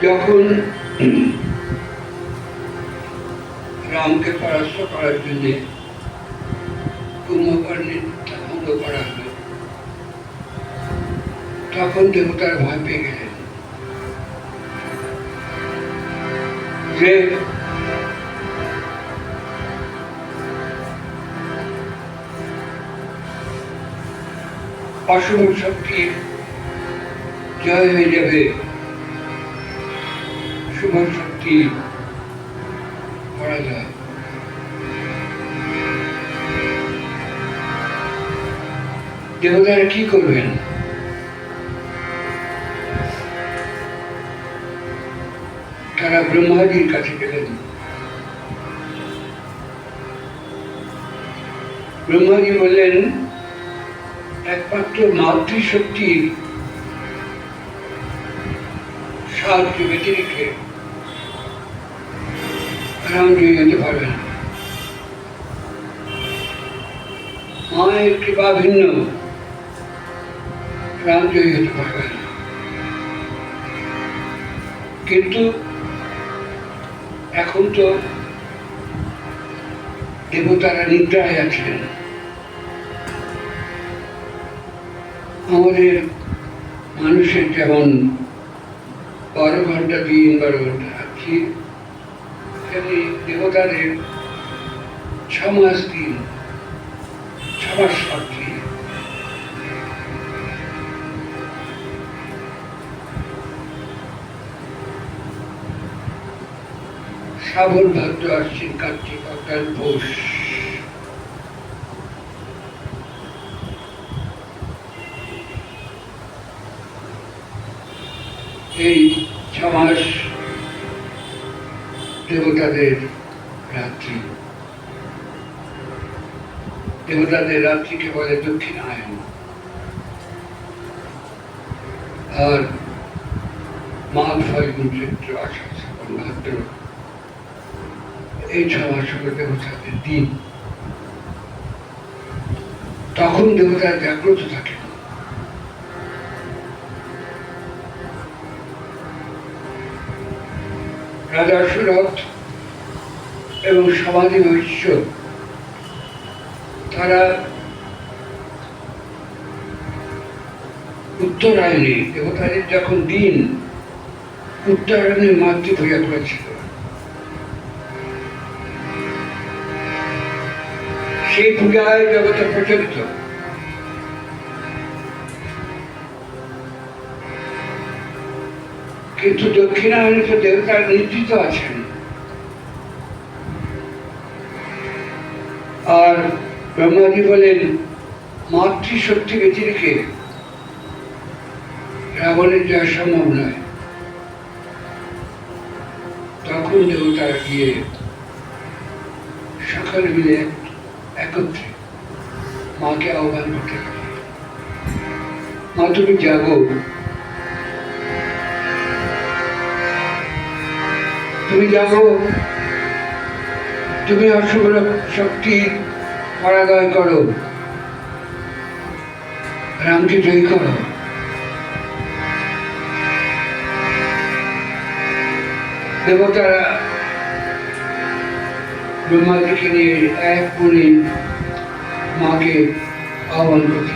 যখন রামকে পরাস্ত করার জন্য কুম্ভকর্ণের ভঙ্গ করা হলো, তখন দেবতার ভয় পেয়ে গেলেন যে অশুভ শক্তির জয় হয়ে যাবে, শুভ শক্তি পরাজয়। দেবতারা কি করবেন? তারা ব্রহ্মাজির কাছে গেলেন। ব্রহ্মাজি বললেন, একমাত্র মাতৃশক্তির সাহায্য বেঁচে রেখে রাম জয়ী হতে পারবে না। মায়ের কৃপা ভিন্ন রাম জয়ী হতে পারবে না। কিন্তু এখন তো দেবতারা নিদ্রায় আছেন। আমাদের মানুষের যেমন 12 ঘন্টা দিন, 12 ঘন্টা রাত্রি, তেমনি দেবতাদের 6 মাস দিন, 6 মাস রাত্রি। শ্রাবণ, ভাদ্র, আশ্বিন, কার্তিক, অগ্রহায়ণ, পৌষ, এই 6 মাস দেবতাদের রাত্রি। দেবতাদের রাত্রিকে বলে দক্ষিণায়ন। আর মাঘ, ফাল্গুন, চৈত্র, আষাঢ়, শ্রাবণ, ভাদ্র, এই 6 মাস হলো দেবতাদের দিন। তখন দেবতারা জাগ্রত থাকে। রাজা সুরথ এবং সমাধি মহিষ্য তারা উত্তরায়ণে, দেবতাদের যখন দিন, উত্তরায়ণে মাতৃপূজা করেছিল। সেই পূজায় জগতে প্রচলিত। কিন্তু দক্ষিণায়নে তো দেবতার নিদ্রিত আছেন। আর ব্রহ্মাজি বলেন, মাতৃশক্তি বেঁচে রেখে রাবণের জয় সম্ভব নয়। তখন দেবতারা গিয়ে সকলে মিলে একত্রে মাকে আহ্বান করতে লাগে, মা তুমি জাগো, তুমি জাগো, তুমি অশুভ শক্তির পরাজয় করো, রামকে জয়ী করো। দেবতারা ব্রহ্মাজিকে নিয়ে এক মনে মাকে আহ্বান করতে